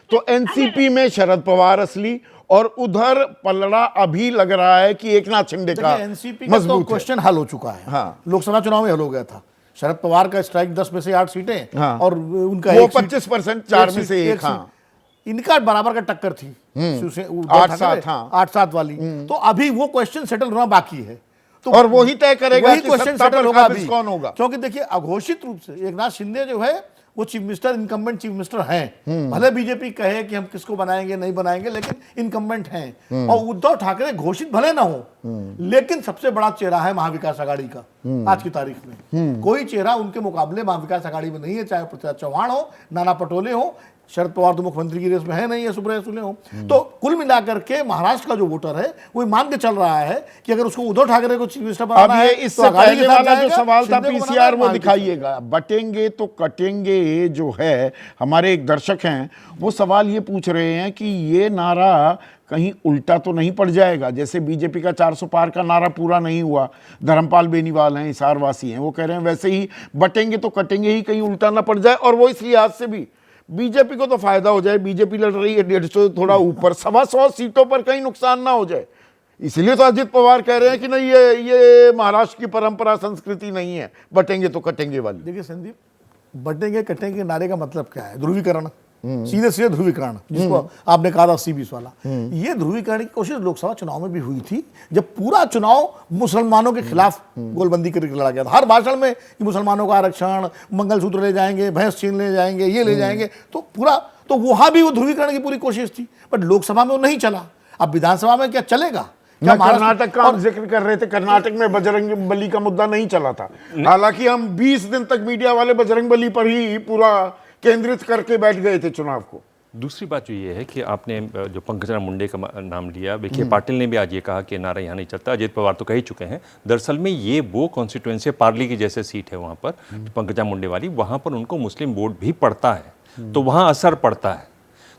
तो एनसीपी में शरद पवार असली, और उधर पलड़ा अभी लग रहा है कि एकनाथ शिंदे का एनसीपी का तो क्वेश्चन हल हो चुका है। हाँ। लोकसभा चुनाव में हल हो गया था। शरद पवार का स्ट्राइक 10 में से 8 सीटें, हाँ। और उनका वो 25%, 4 में से एक। हाँ। इनका बराबर का टक्कर थी, 8-7। हाँ। 8-7 वाली। तो अभी वो क्वेश्चन सेटल होना बाकी है, तो और वही तय करेगा वही कि क्वेश्चन सत्ता सेटल पर होगा काबिज अभी। कौन होगा। क्योंकि देखिए, अघोषित रूप से एकनाथ शिंदे जो है वो chief minister, incumbent chief minister हैं। भले बीजेपी कहे कि हम किसको बनाएंगे नहीं बनाएंगे, लेकिन इनकम्बेंट हैं। और उद्धव ठाकरे घोषित भले ना हो, लेकिन सबसे बड़ा चेहरा है महाविकास आघाड़ी का आज की तारीख में। कोई चेहरा उनके मुकाबले महाविकास आघाड़ी में नहीं है, चाहे पृथ्वीराज चौहान हो, नाना पटोले हो, शरद पवार तो मुख्यमंत्री की रेस में है नहीं है, सुप्रिया सुले हो। तो कुल मिलाकर के महाराष्ट्र का जो वोटर है वो मान के चल रहा है कि अगर उसको उद्धव ठाकरे को चीफ मिनिस्टर बनाना है, इससे पहले वाला जो सवाल था पीसीआर, वो दिखाइएगा। बटेंगे तो कटेंगे जो है, हमारे एक दर्शक हैं वो सवाल ये पूछ रहे हैं कि ये नारा कहीं उल्टा तो नहीं पड़ जाएगा, जैसे बीजेपी का 400 पार का नारा पूरा नहीं हुआ। धर्मपाल बेनीवाल हैं, हिसार वासी हैं, वो कह रहे हैं वैसे ही बटेंगे तो कटेंगे ही कहीं उल्टा ना पड़ जाए। और वो इस लिहाज से भी बीजेपी को तो फायदा हो जाए, बीजेपी लड़ रही है 150 थोड़ा ऊपर, 125 सीटों पर कहीं नुकसान ना हो जाए। इसलिए तो अजित पवार कह रहे हैं कि नहीं, ये महाराष्ट्र की परंपरा संस्कृति नहीं है बटेंगे तो कटेंगे वाली। देखिए संदीप, बटेंगे कटेंगे नारे का मतलब क्या है? ध्रुवीकरण, सीधे सीधे ध्रुवीकरण, जिसको आपने कहा था 80-20 वाला। ये ध्रुवीकरण की कोशिश लोकसभा चुनाव में भी हुई थी, जब पूरा चुनाव मुसलमानों के खिलाफ गोलबंदी करके लड़ा गया था। हर भाषण में कि मुसलमानों का आरक्षण, मंगलसूत्र ले जाएंगे, भैंस छीन ले जाएंगे, ये ले जाएंगे, तो पूरा, तो वहां भी वो ध्रुवीकरण की पूरी कोशिश थी। बट लोकसभा में वो नहीं चला। अब विधानसभा में क्या चलेगा? कर्नाटक का हम जिक्र कर रहे थे, कर्नाटक में बजरंग बली का मुद्दा नहीं चला था। हालांकि हम 20 दिन तक मीडिया वाले बजरंग बली पर ही पूरा केंद्रित करके बैठ गए थे चुनाव को। दूसरी बात जो ये है कि आपने जो पंकजा मुंडे का नाम लिया, विखे पाटिल ने भी आज ये कहा कि नारा यहाँ नहीं चलता। अजित पवार तो कह ही चुके हैं। दरअसल में ये वो कॉन्स्टिट्यूएंसी, पार्ली की जैसे सीट है वहाँ पर, पंकजा मुंडे वाली, वहाँ पर उनको मुस्लिम वोट भी पड़ता है, तो वहाँ असर पड़ता है,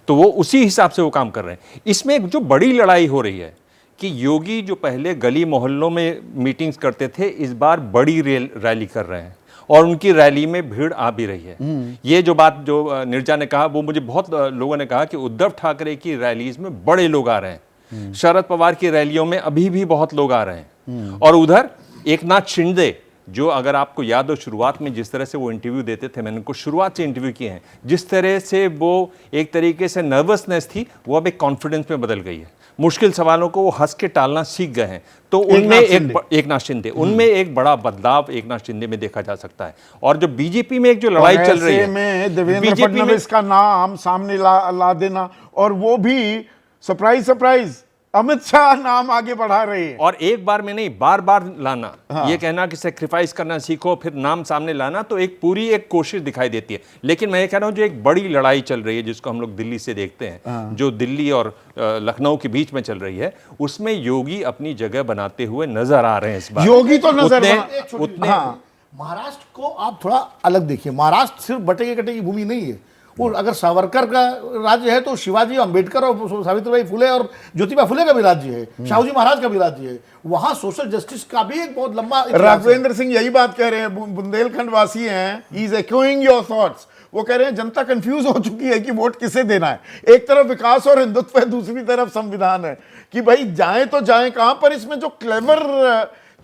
तो वो उसी हिसाब से वो काम कर रहे हैं। इसमें एक जो बड़ी लड़ाई हो रही है कि योगी जो पहले गली मोहल्लों में मीटिंग्स करते थे, इस बार बड़ी रैली कर रहे हैं, और उनकी रैली में भीड़ आ भी रही है। ये जो बात जो नीरजा ने कहा, वो मुझे बहुत लोगों ने कहा कि उद्धव ठाकरे की रैलीज में बड़े लोग आ रहे हैं, शरद पवार की रैलियों में अभी भी बहुत लोग आ रहे हैं। और उधर एकनाथ शिंदे, जो अगर आपको याद हो शुरुआत में जिस तरह से वो इंटरव्यू देते थे, मैंने उनको शुरुआत से इंटरव्यू किए हैं, जिस तरह से वो एक तरीके से नर्वसनेस थी, वो अब एक कॉन्फिडेंस में बदल गई है। मुश्किल सवालों को वो हंस के टालना सीख गए हैं। तो उनमें एकनाथ शिंदे उनमें एक बड़ा बदलाव एकनाथ शिंदे में देखा जा सकता है। और जो बीजेपी में एक जो लड़ाई चल रही है, में देवेंद्र फडणवीस का नाम सामने ला देना, और वो भी सरप्राइज अमित शाह नाम आगे बढ़ा रहे हैं, और एक बार में नहीं, बार बार लाना। हाँ। ये कहना कि सेक्रीफाइस करना सीखो, फिर नाम सामने लाना, तो एक पूरी एक कोशिश दिखाई देती है। लेकिन मैं ये कह रहा हूं, जो एक बड़ी लड़ाई चल रही है, जिसको हम लोग दिल्ली से देखते हैं, हाँ। जो दिल्ली और लखनऊ के बीच में चल रही है, उसमें योगी अपनी जगह बनाते हुए नजर आ रहे हैं इस बार। योगी तो नजर उतने महाराष्ट्र को आप थोड़ा अलग देखिए। महाराष्ट्र सिर्फ बटेगे कटेगी भूमि नहीं है। वो अगर सावरकर का राज्य है तो शिवाजी, अंबेडकर और सावित्रीबाई फुले और ज्योतिबा फुले का भी राज्य है, शाहू जी महाराज का भी राज्य है। वहां सोशल जस्टिस का भी एक बहुत लंबा, राघवेंद्र सिंह यही बात कह रहे हैं, बुंदेलखंड वासी हैं, ही इज एक्यूइंग योर थॉट्स। वो कह रहे हैं जनता कंफ्यूज हो चुकी है कि वोट किसे देना है। एक तरफ विकास और हिंदुत्व है, दूसरी तरफ संविधान है, कि भाई जाएं तो जाएं कहां पर। इसमें जो क्लेवर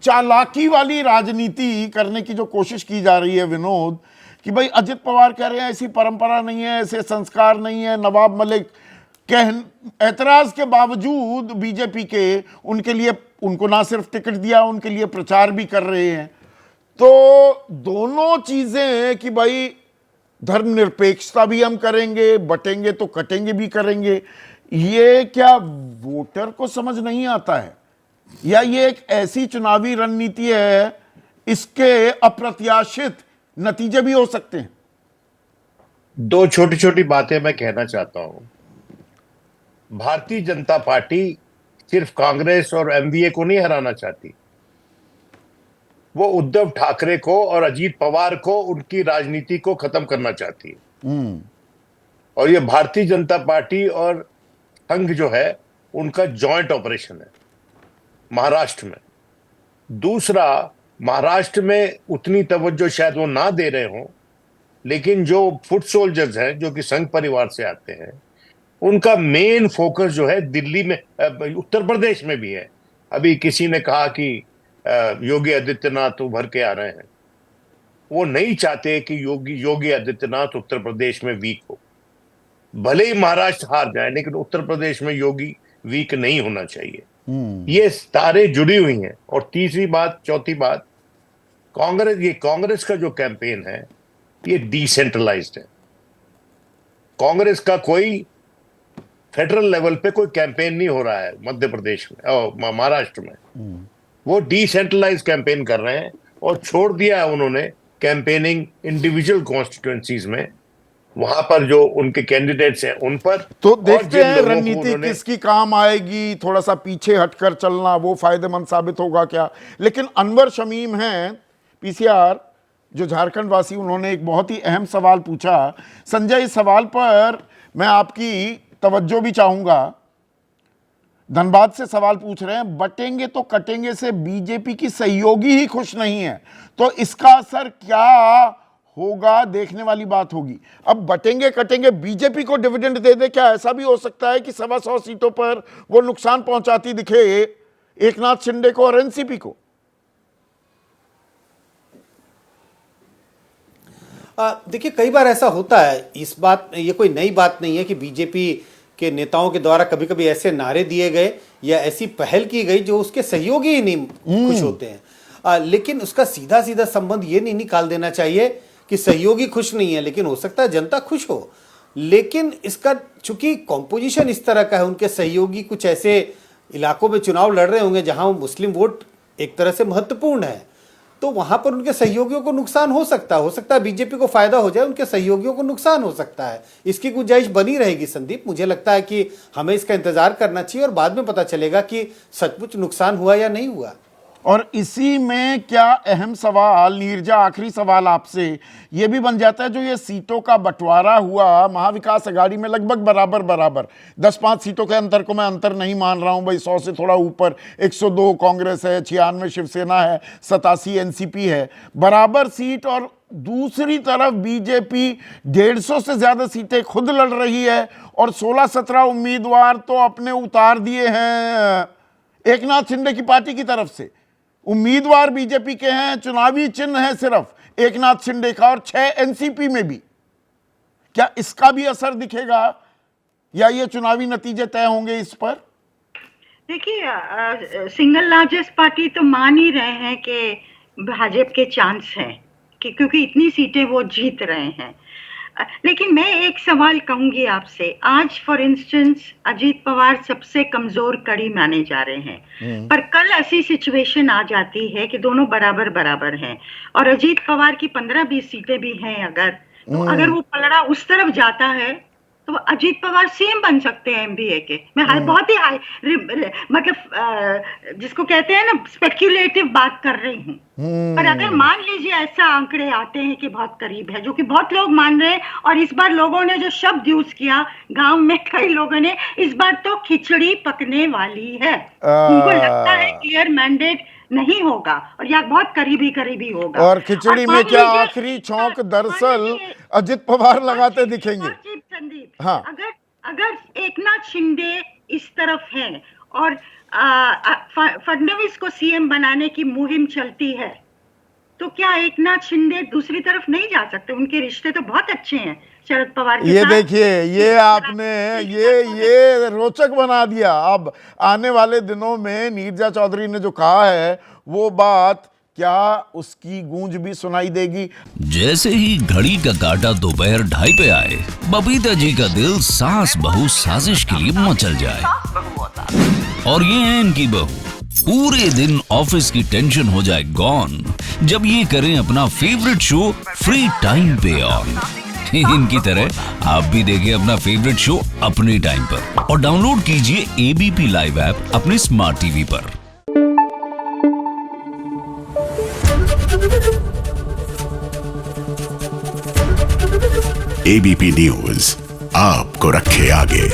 चालाकी वाली राजनीति करने की जो कोशिश की जा रही है विनोद, कि भाई अजित पवार कह रहे हैं ऐसी परंपरा नहीं है, ऐसे संस्कार नहीं है, नवाब मलिक एतराज के बावजूद बीजेपी के उनके लिए, उनको ना सिर्फ टिकट दिया, उनके लिए प्रचार भी कर रहे हैं। तो दोनों चीजें कि भाई धर्मनिरपेक्षता भी हम करेंगे, बटेंगे तो कटेंगे भी करेंगे, ये क्या वोटर को समझ नहीं आता है? या ये एक ऐसी चुनावी रणनीति है, इसके अप्रत्याशित नतीजे भी हो सकते हैं? दो छोटी छोटी बातें मैं कहना चाहता हूं। भारतीय जनता पार्टी सिर्फ कांग्रेस और एमवीए को नहीं हराना चाहती, वो उद्धव ठाकरे को और अजीत पवार को, उनकी राजनीति को खत्म करना चाहती है। और ये भारतीय जनता पार्टी और संघ जो है, उनका जॉइंट ऑपरेशन है महाराष्ट्र में। दूसरा, महाराष्ट्र में उतनी तवज्जो शायद वो ना दे रहे हों, लेकिन जो फुट सोल्जर्स हैं, जो कि संघ परिवार से आते हैं, उनका मेन फोकस जो है दिल्ली में, उत्तर प्रदेश में भी है। अभी किसी ने कहा कि योगी आदित्यनाथ उभर के आ रहे हैं। वो नहीं चाहते कि योगी आदित्यनाथ उत्तर प्रदेश में वीक हो। भले ही महाराष्ट्र हार जाए, लेकिन उत्तर प्रदेश में योगी वीक नहीं होना चाहिए। ये तारे जुड़ी हुई हैं। और तीसरी बात, चौथी बात, कांग्रेस का जो कैंपेन है ये डिसेंट्रलाइज्ड है। कांग्रेस का कोई फेडरल लेवल पे कोई कैंपेन नहीं हो रहा है मध्य प्रदेश में और महाराष्ट्र में। वो डिसेंट्रलाइज कैंपेन कर रहे हैं और छोड़ दिया है उन्होंने कैंपेनिंग इंडिविजुअल कॉन्स्टिट्यूएंसीज में। वहां पर जो उनके कैंडिडेट्स हैं उन पर तो देखते हैं रणनीति किसकी काम आएगी। थोड़ा सा पीछे हटकर चलना वो फायदेमंद साबित होगा क्या। लेकिन अनवर शमीम हैं पीसीआर जो झारखंड वासी, उन्होंने एक बहुत ही अहम सवाल पूछा। संजय, इस सवाल पर मैं आपकी तवज्जो भी चाहूंगा। धनबाद से सवाल पूछ रहे हैं, बटेंगे तो कटेंगे से बीजेपी की सहयोगी ही खुश नहीं है, तो इसका असर क्या होगा, देखने वाली बात होगी। अब बटेंगे कटेंगे बीजेपी को डिविडेंड दे दे, क्या ऐसा भी हो सकता है कि 125 सीटों पर वो नुकसान पहुंचाती दिखे एकनाथ शिंदे को और एनसीपी को? देखिए, कई बार ऐसा होता है। इस बात, ये कोई नई बात नहीं है कि बीजेपी के नेताओं के द्वारा कभी कभी ऐसे नारे दिए गए या ऐसी पहल की गई जो उसके सहयोगी ही नहीं खुश होते हैं। लेकिन उसका सीधा सीधा संबंध ये नहीं निकाल देना चाहिए कि सहयोगी खुश नहीं है, लेकिन हो सकता है जनता खुश हो। लेकिन इसका चूंकि कॉम्पोजिशन इस तरह का है, उनके सहयोगी कुछ ऐसे इलाकों में चुनाव लड़ रहे होंगे जहां मुस्लिम वोट एक तरह से महत्वपूर्ण है, तो वहां पर उनके सहयोगियों को नुकसान हो सकता है बीजेपी को फायदा हो जाए, उनके सहयोगियों को नुकसान हो सकता है। इसकी गुंजाइश बनी रहेगी संदीप। मुझे लगता है कि हमें इसका इंतजार करना चाहिए और बाद में पता चलेगा कि सचमुच नुकसान हुआ या नहीं हुआ। और इसी में क्या अहम सवाल, नीरजा, आखिरी सवाल आपसे ये भी बन जाता है, जो ये सीटों का बंटवारा हुआ महाविकास अघाड़ी में लगभग बराबर 10-5 सीटों के अंतर को मैं अंतर नहीं मान रहा हूं भाई, 100 से थोड़ा ऊपर 102 कांग्रेस है, 96 शिवसेना है, 87 एनसीपी है, बराबर सीट। और दूसरी तरफ बीजेपी 150 से ज्यादा सीटें खुद लड़ रही है और 16-17 उम्मीदवार तो अपने उतार दिए हैं एकनाथ शिंदे की पार्टी की तरफ से। उम्मीदवार बीजेपी के हैं, चुनावी चिन्ह है सिर्फ एकनाथ शिंदे का, और 6 एनसीपी में भी। क्या इसका भी असर दिखेगा या ये चुनावी नतीजे तय होंगे इस पर? देखिए, सिंगल लार्जेस्ट पार्टी तो मान ही रहे हैं कि भाजपा के चांस हैं कि क्योंकि इतनी सीटें वो जीत रहे हैं। लेकिन मैं एक सवाल कहूंगी आपसे। आज फॉर इंस्टेंस अजीत पवार सबसे कमजोर कड़ी माने जा रहे हैं, पर कल ऐसी सिचुएशन आ जाती है कि दोनों बराबर हैं और अजीत पवार की 15-20 सीटें भी हैं अगर वो पलड़ा उस तरफ जाता है तो अजीत पवार सीएम बन सकते हैं एमबीए के। मैं बहुत ही मतलब जिसको कहते हैं ना स्पेक्युलेटिव बात कर रही हूँ। पर अगर मान लीजिए ऐसा आंकड़े आते हैं कि बहुत करीब है, जो कि बहुत लोग मान रहे हैं, और इस बार लोगों ने जो शब्द यूज किया गांव में कई लोगों ने, इस बार तो खिचड़ी पकने वाली है। उनको लगता है क्लियर मैंडेट नहीं होगा और या बहुत करीबी होगा। और खिचड़ी में क्या आखिरी छौंक दरअसल अजित पवार लगाते दिखेंगे। संदीप, हाँ। अगर एकनाथ शिंदे इस तरफ है और फडणवीस को सीएम बनाने की मुहिम चलती है, तो क्या एकनाथ शिंदे दूसरी तरफ नहीं जा सकते? उनके रिश्ते तो बहुत अच्छे हैं शरद पवार के ये साथ। देखिए, ये आपने ये रोचक बना दिया। अब आने वाले दिनों में नीरजा चौधरी ने जो कहा है वो बात क्या उसकी गूंज भी सुनाई देगी? जैसे ही घड़ी का काटा दोपहर 2:30 पे आए, बबीता जी का दिल सास बहू साजिश के लिए मचल जाए। और ये है इनकी बहू, पूरे दिन ऑफिस की टेंशन हो जाए गॉन जब ये करें अपना फेवरेट शो फ्री टाइम पे ऑन। इनकी तरह आप भी देखें अपना फेवरेट शो अपने टाइम पर और डाउनलोड कीजिए एबीपी लाइव ऐप अपने स्मार्ट टीवी पर। एबीपी न्यूज आपको रखे आगे।